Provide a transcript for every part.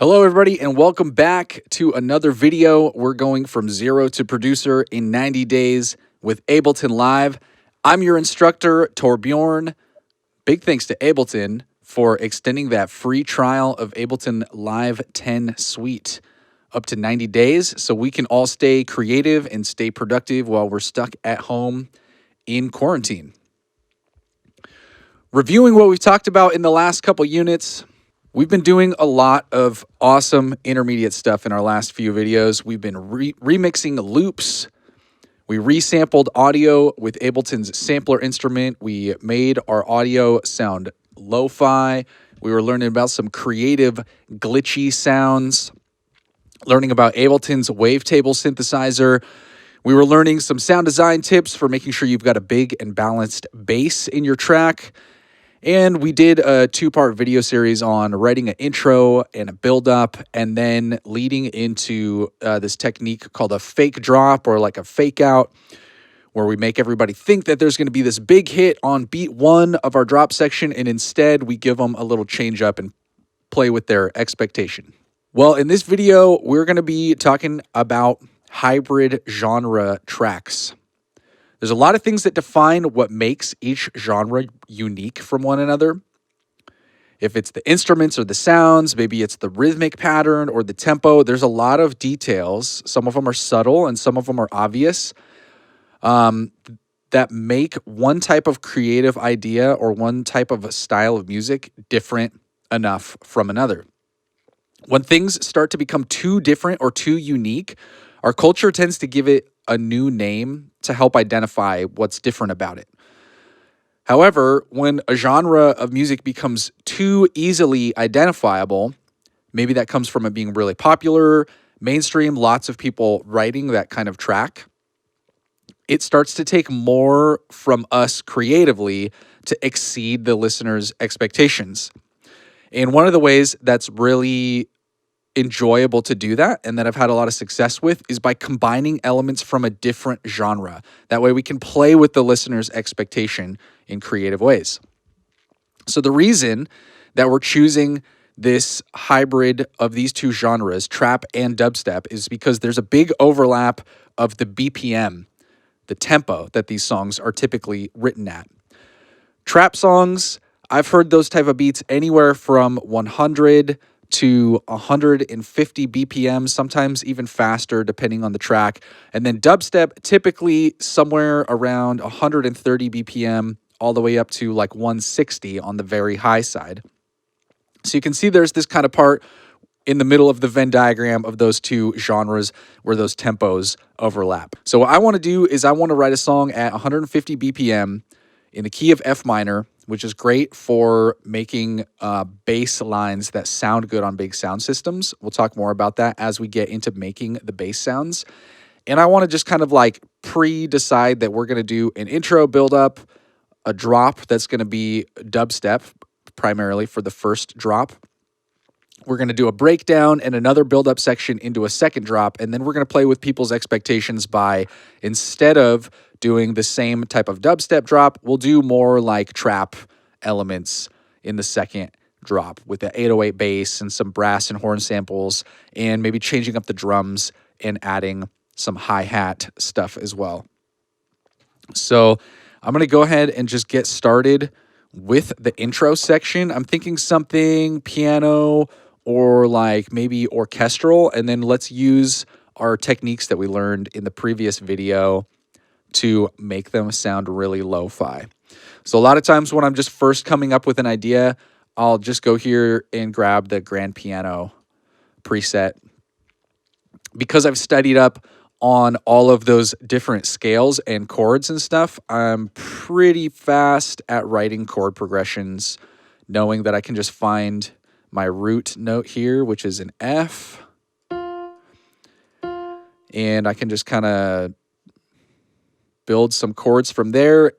Hello everybody and welcome back to another video. We're going from zero to producer in 90 days with Ableton Live. I'm your instructor, Torbjorn. Big thanks to Ableton for extending that free trial of Ableton Live 10 Suite up to 90 days so we can all stay creative and stay productive while we're stuck at home in quarantine. Reviewing what we've talked about in the last couple units, we've been doing a lot of awesome intermediate stuff in our last few videos. We've been remixing loops. We resampled audio with Ableton's sampler instrument. We made our audio sound lo-fi. We were learning about some creative glitchy sounds, learning about Ableton's wavetable synthesizer. We were learning some sound design tips for making sure you've got a big and balanced bass in your track. And we did a two-part video series on writing an intro and a build-up, and then leading into this technique called a fake drop or like a fake out, where we make everybody think that there's going to be this big hit on beat one of our drop section, and instead we give them a little change up and play with their expectation. Well, in this video, we're going to be talking about hybrid genre tracks. There's a lot of things that define what makes each genre unique from one another. If it's the instruments or the sounds, maybe it's the rhythmic pattern or the tempo. There's a lot of details. Some of them are subtle and some of them are obvious, that make one type of creative idea or one type of style of music different enough from another. When things start to become too different or too unique, our culture tends to give it a new name to help identify what's different about it. However, when a genre of music becomes too easily identifiable, maybe that comes from it being really popular, mainstream, lots of people writing that kind of track, it starts to take more from us creatively to exceed the listener's expectations. And one of the ways that's really enjoyable to do that, and that I've had a lot of success with, is by combining elements from a different genre. That way we can play with the listener's expectation in creative ways. So the reason that we're choosing this hybrid of these two genres, trap and dubstep, is because there's a big overlap of the BPM, the tempo that these songs are typically written at. Trap songs, I've heard those type of beats anywhere from 100 to 150 BPM, sometimes even faster depending on the track. And then dubstep, typically somewhere around 130 BPM all the way up to like 160 on the very high side. So you can see there's this kind of part in the middle of the Venn diagram of those two genres where those tempos overlap. So what I want to do is I want to write a song at 150 BPM in the key of F minor, which is great for making bass lines that sound good on big sound systems. We'll talk more about that as we get into making the bass sounds. And I want to just kind of like pre-decide that we're going to do an intro build-up, a drop that's going to be dubstep primarily for the first drop. We're going to do a breakdown and another build-up section into a second drop, and then we're going to play with people's expectations by, instead of doing the same type of dubstep drop, we'll do more like trap elements in the second drop with the 808 bass and some brass and horn samples, and maybe changing up the drums and adding some hi-hat stuff as well. So I'm going to go ahead and just get started with the intro section. I'm thinking something piano or like maybe orchestral, and then let's use our techniques that we learned in the previous video to make them sound really lo-fi. So a lot of times when I'm just first coming up with an idea, I'll just go here and grab the grand piano preset. Because I've studied up on all of those different scales and chords and stuff, I'm pretty fast at writing chord progressions, knowing that I can just find my root note here, which is an F, and I can just kind of build some chords from there.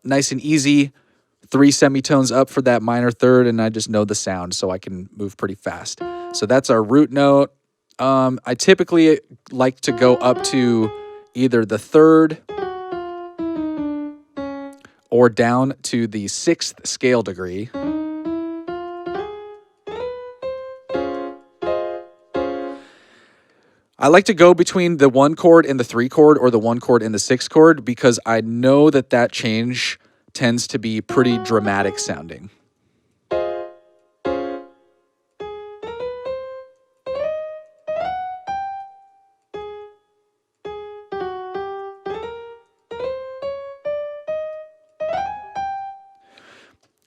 Nice and easy. 3 semitones up for that minor third, and I just know the sound, so I can move pretty fast. So that's our root note. I typically like to go up to either the third or down to the 6th scale degree. I like to go between the 1 chord and the 3 chord, or the 1 chord and the 6 chord, because I know that that change tends to be pretty dramatic sounding.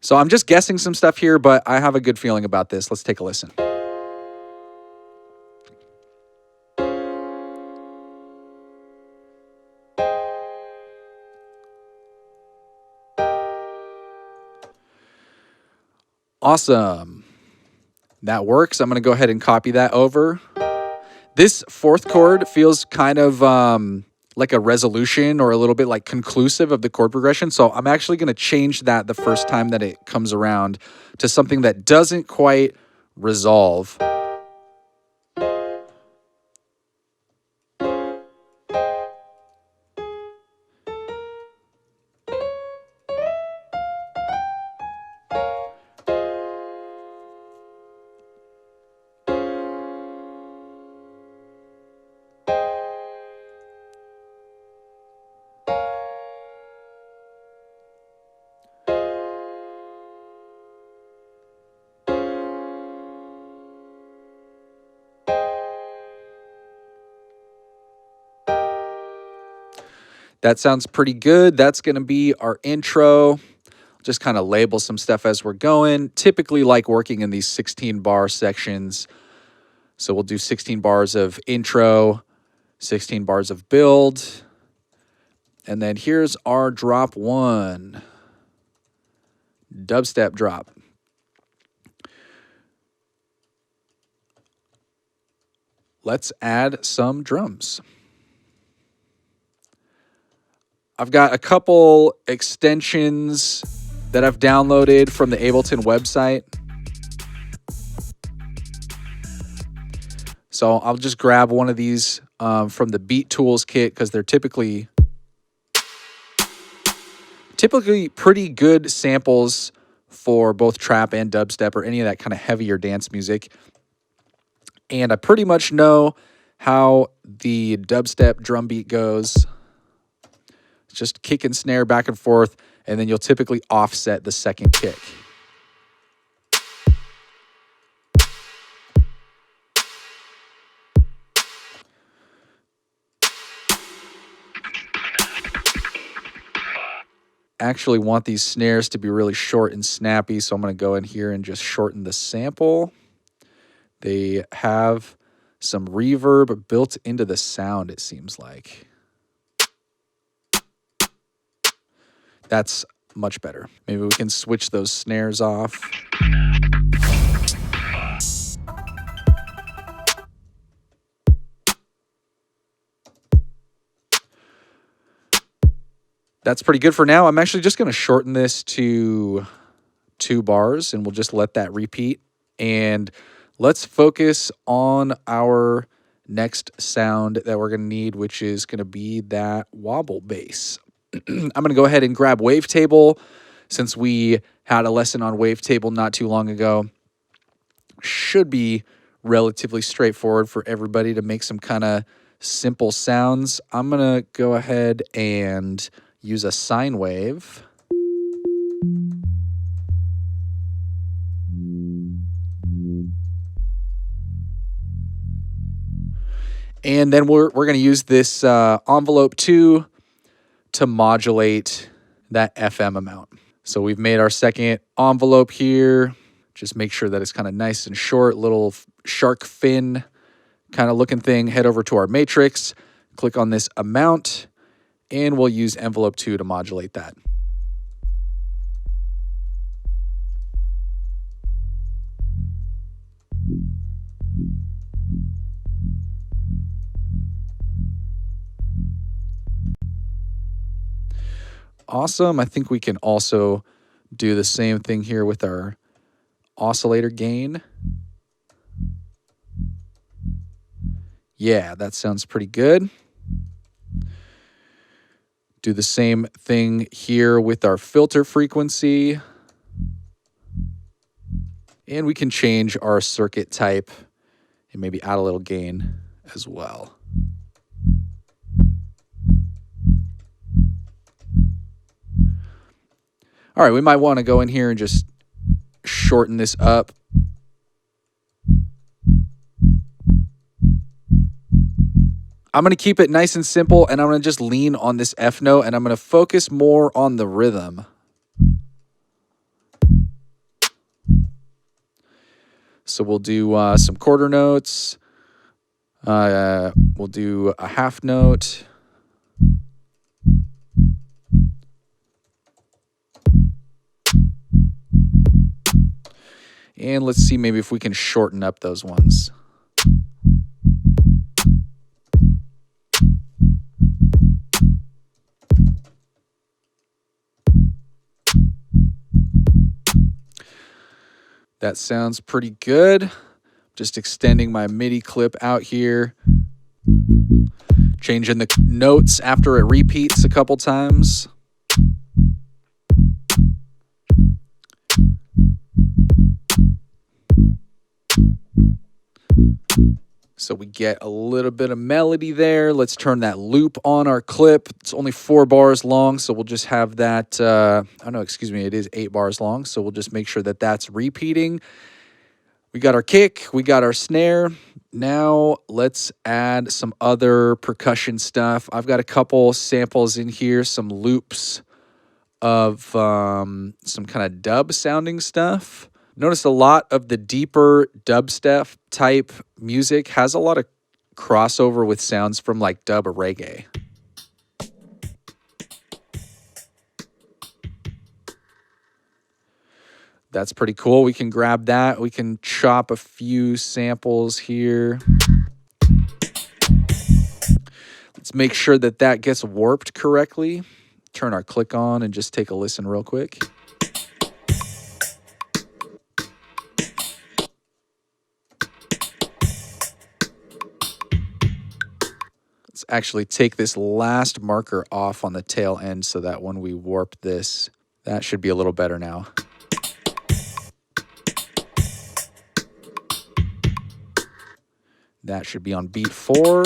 So I'm just guessing some stuff here, but I have a good feeling about this. Let's take a listen. Awesome. That works. I'm going to go ahead and copy that over. This 4th chord feels kind of like a resolution, or a little bit like conclusive of the chord progression. So I'm actually going to change that the first time that it comes around to something that doesn't quite resolve. That sounds pretty good. That's going to be our intro. Just kind of label some stuff as we're going. Typically like working in these 16 bar sections. So we'll do 16 bars of intro, 16 bars of build. And then here's our drop 1. Dubstep drop. Let's add some drums. I've got a couple extensions that I've downloaded from the Ableton website. So I'll just grab one of these from the Beat Tools kit, because they're typically pretty good samples for both trap and dubstep, or any of that kind of heavier dance music. And I pretty much know how the dubstep drum beat goes. It's just kick and snare back and forth, and then you'll typically offset the second kick. Actually want these snares to be really short and snappy, so I'm going to go in here and just shorten the sample. They have some reverb built into the sound, it seems like. That's much better. Maybe we can switch those snares off. That's pretty good for now. I'm actually just going to shorten this to 2 bars, and we'll just let that repeat. And let's focus on our next sound that we're going to need, which is going to be that wobble bass. I'm going to go ahead and grab Wavetable, since we had a lesson on Wavetable not too long ago. Should be relatively straightforward for everybody to make some kind of simple sounds. I'm going to go ahead and use a sine wave. And then we're going to use this envelope 2 to modulate that FM amount. So we've made our second envelope here. Just make sure that it's kind of nice and short, little shark fin kind of looking thing. Head over to our matrix, click on this amount, and we'll use envelope 2 to modulate that. Awesome. I think we can also do the same thing here with our oscillator gain. Yeah, that sounds pretty good. Do the same thing here with our filter frequency. And we can change our circuit type and maybe add a little gain as well. All right, we might want to go in here and just shorten this up. I'm going to keep it nice and simple, and I'm going to just lean on this F note, and I'm going to focus more on the rhythm. So we'll do some quarter notes. We'll do a half note. And let's see maybe if we can shorten up those ones. That sounds pretty good. Just extending my MIDI clip out here. Changing the notes after it repeats a couple times. So we get a little bit of melody there. Let's turn that loop on our clip. It's only 4 bars long, so we'll just have that, oh no, excuse me, it is 8 bars long, so we'll just make sure that that's repeating. We got our kick, we got our snare. Now let's add some other percussion stuff. I've got a couple samples in here, some loops of some kind of dub sounding stuff. Notice a lot of the deeper dubstep type music has a lot of crossover with sounds from like dub or reggae. That's pretty cool. We can grab that. We can chop a few samples here. Let's make sure that that gets warped correctly. Turn our click on and just take a listen real quick. Let's actually take this last marker off on the tail end so that when we warp this, that should be a little better now. That should be on beat 4.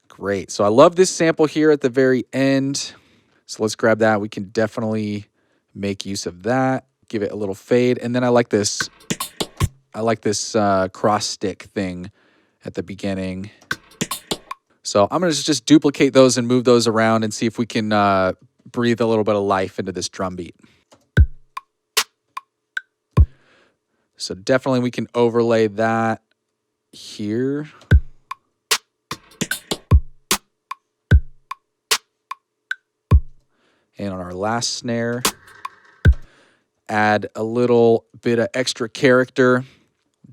Great. So I love this sample here at the very end. So let's grab that. We can definitely make use of that. Give it a little fade. And then I like this cross stick thing at the beginning. So I'm going to just duplicate those and move those around and see if we can breathe a little bit of life into this drum beat. So definitely we can overlay that here. And on our last snare, add a little bit of extra character,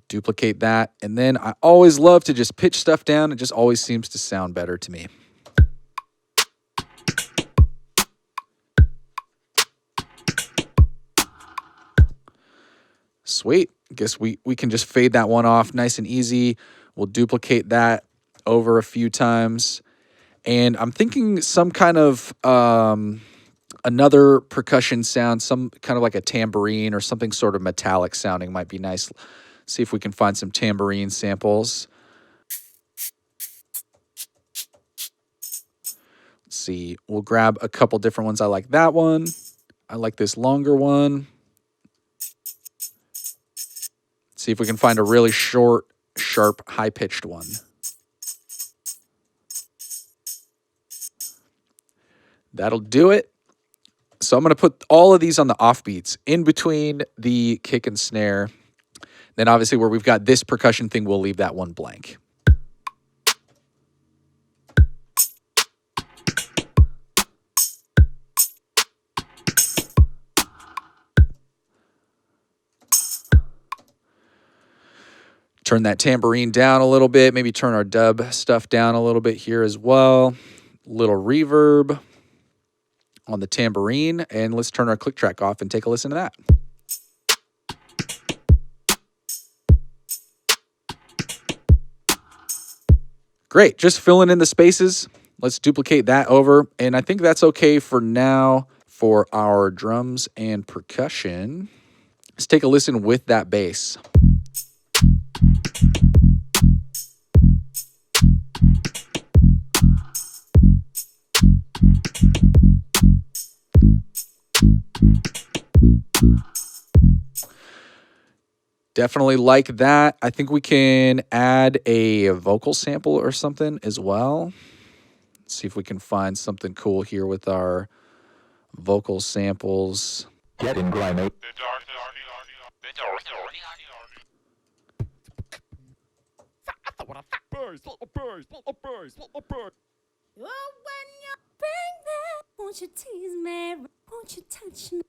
duplicate that. And then I always love to just pitch stuff down. It just always seems to sound better to me. Sweet. Guess we can just fade that one off nice and easy. We'll duplicate that over a few times. And I'm thinking some kind of another percussion sound, some kind of like a tambourine or something sort of metallic sounding might be nice. See if we can find some tambourine samples. Let's see. We'll grab a couple different ones. I like that one. I like this longer one. See if we can find a really short, sharp, high-pitched one. That'll do it. So I'm going to put all of these on the offbeats in between the kick and snare. Then obviously where we've got this percussion thing, we'll leave that one blank. Turn that tambourine down a little bit. Maybe turn our dub stuff down a little bit here as well. Little reverb on the tambourine. And let's turn our click track off and take a listen to that. Great, just filling in the spaces. Let's duplicate that over. And I think that's okay for now for our drums and percussion. Let's take a listen with that bass. Definitely like that. I think we can add a vocal sample or something as well. Let's see if we can find something cool here with our vocal samples. Getting grimy. Won't you tease me? Won't you touch me?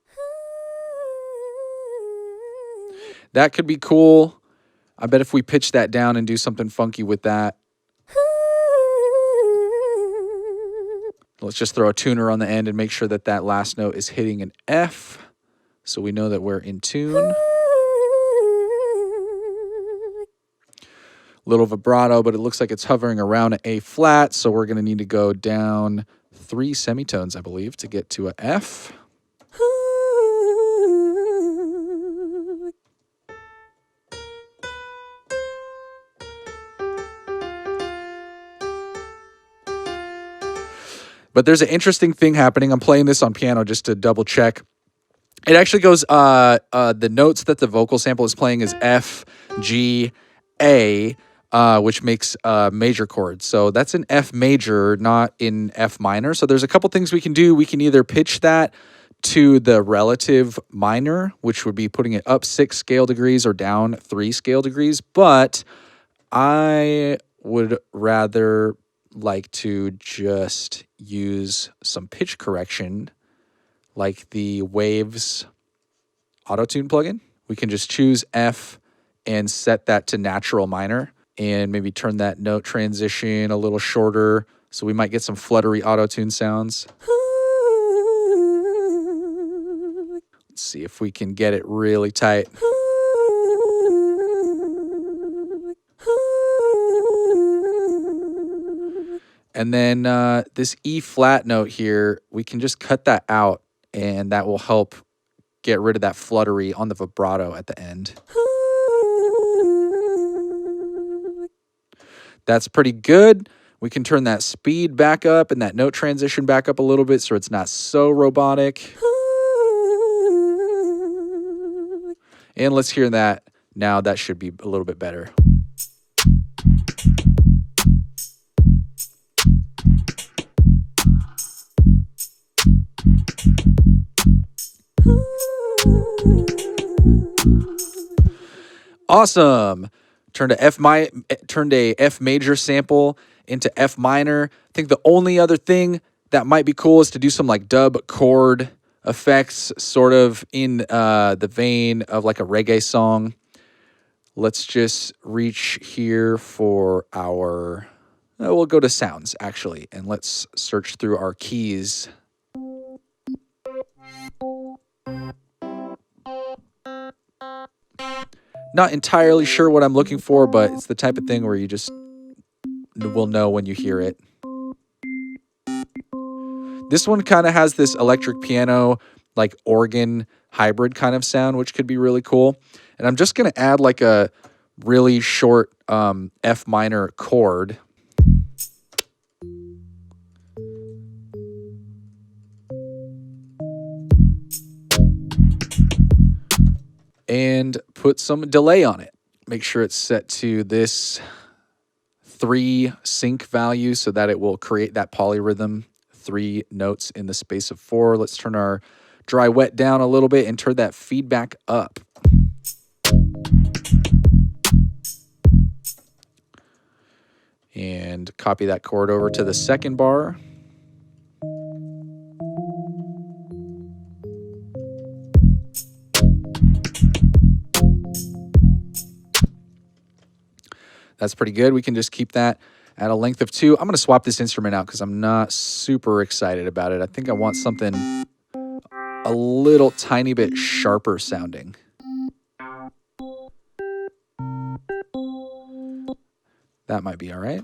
That could be cool. I bet if we pitch that down and do something funky with that. Let's just throw a tuner on the end and make sure that that last note is hitting an F, so we know that we're in tune. Little vibrato, but it looks like it's hovering around an A flat, so we're going to need to go down 3 semitones, I believe, to get to a F. But there's an interesting thing happening. I'm playing this on piano just to double check. It actually goes, the notes that the vocal sample is playing is F, G, A, which makes a major chord. So that's an F major, not in F minor. So there's a couple things we can do. We can either pitch that to the relative minor, which would be putting it up 6 scale degrees or down 3 scale degrees. But I would rather like to just use some pitch correction like the Waves Auto-Tune plugin. We can just choose F and set that to natural minor and maybe turn that note transition a little shorter so we might get some fluttery auto-tune sounds. Let's see if we can get it really tight. And then this E flat note here, we can just cut that out, and that will help get rid of that fluttery on the vibrato at the end. That's pretty good. We can turn that speed back up and that note transition back up a little bit so it's not so robotic. And let's hear that now. That should be a little bit better. Awesome. Turned a F major sample into F minor. I think the only other thing that might be cool is to do some like dub chord effects, sort of in the vein of like a reggae song. Let's just reach here for our, we'll go to sounds actually, and let's search through our keys. Not entirely sure what I'm looking for, but it's the type of thing where you just will know when you hear it. This one kind of has this electric piano, like organ hybrid kind of sound, which could be really cool. And I'm just going to add like a really short F minor chord. And put some delay on it. Make sure it's set to this 3 sync value so that it will create that polyrhythm, 3 notes in the space of 4. Let's turn our dry wet down a little bit and turn that feedback up. And copy that chord over to the second bar. That's pretty good. We can just keep that at a length of 2. I'm going to swap this instrument out because I'm not super excited about it. I think I want something a little tiny bit sharper sounding. That might be all right.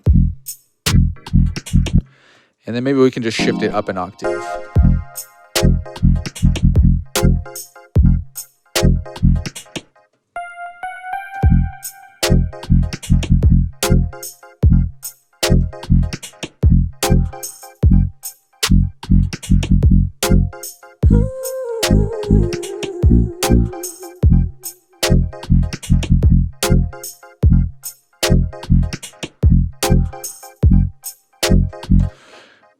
And then maybe we can just shift it up an octave.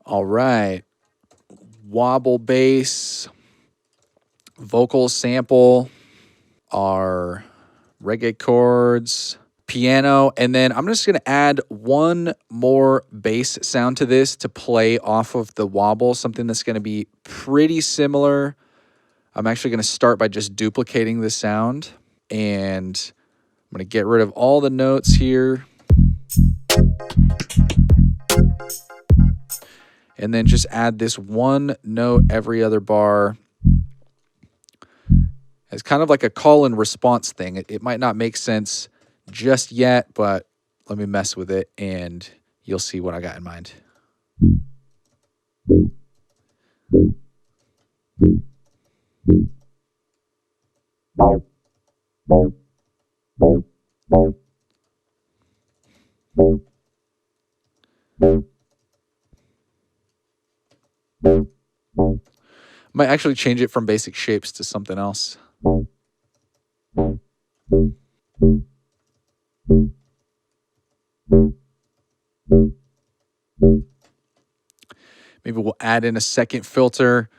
All right. Wobble bass, vocal sample, our reggae chords, piano, and then I'm just going to add one more bass sound to this to play off of the wobble, something that's going to be pretty similar. I'm actually going to start by just duplicating the sound, and I'm going to get rid of all the notes here. And then just add this one note every other bar. It's kind of like a call and response thing. It might not make sense just yet, but let me mess with it and you'll see what I got in mind. Might actually change it from basic shapes to something else. Maybe we'll add in a second filter.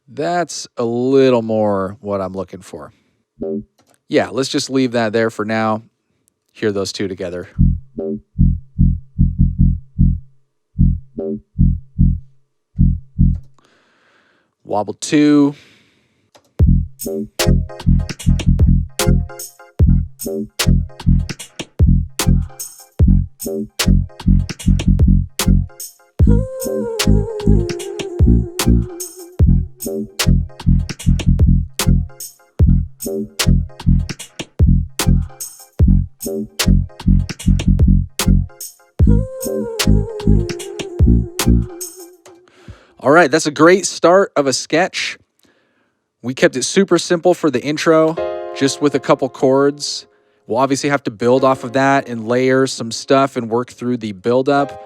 That's a little more what I'm looking for. Yeah, let's just leave that there for now. Hear those two together. Wobble 2. All right, that's a great start of a sketch. We kept it super simple for the intro, just with a couple chords. We'll obviously have to build off of that and layer some stuff and work through the buildup.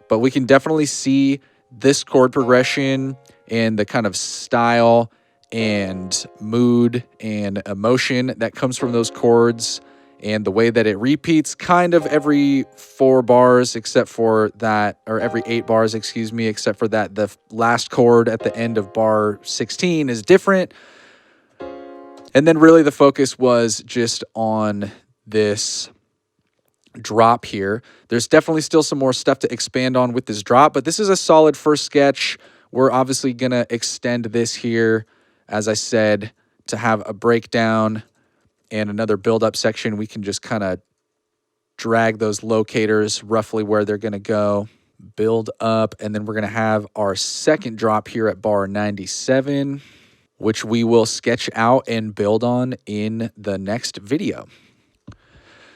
But we can definitely see this chord progression and the kind of style and mood and emotion that comes from those chords, and the way that it repeats kind of every 4 bars except for that, or every 8 bars, excuse me, except for that the last chord at the end of bar 16 is different. And then really the focus was just on this drop here. There's definitely still some more stuff to expand on with this drop, but this is a solid first sketch. We're obviously going to extend this here, as I said, to have a breakdown and another build-up section. We can just kind of drag those locators roughly where they're going to go, build up, and then we're going to have our second drop here at bar 97, which we will sketch out and build on in the next video.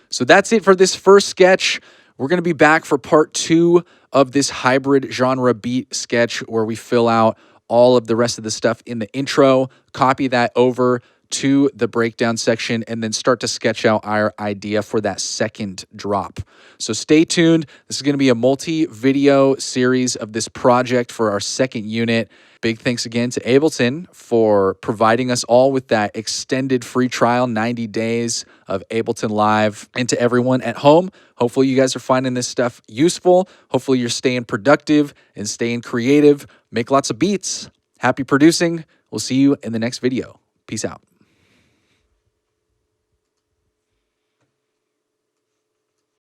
So that's it for this first sketch. We're going to be back for part 2 of this hybrid genre beat sketch, where we fill out all of the rest of the stuff in the intro, copy that over to the breakdown section, and then start to sketch out our idea for that second drop. So stay tuned. This is going to be a multi-video series of this project for our second unit. Big thanks again to Ableton for providing us all with that extended free trial, 90 days of Ableton Live. And to everyone at home, hopefully you guys are finding this stuff useful. Hopefully you're staying productive and staying creative. Make lots of beats. Happy producing. We'll see you in the next video. Peace out.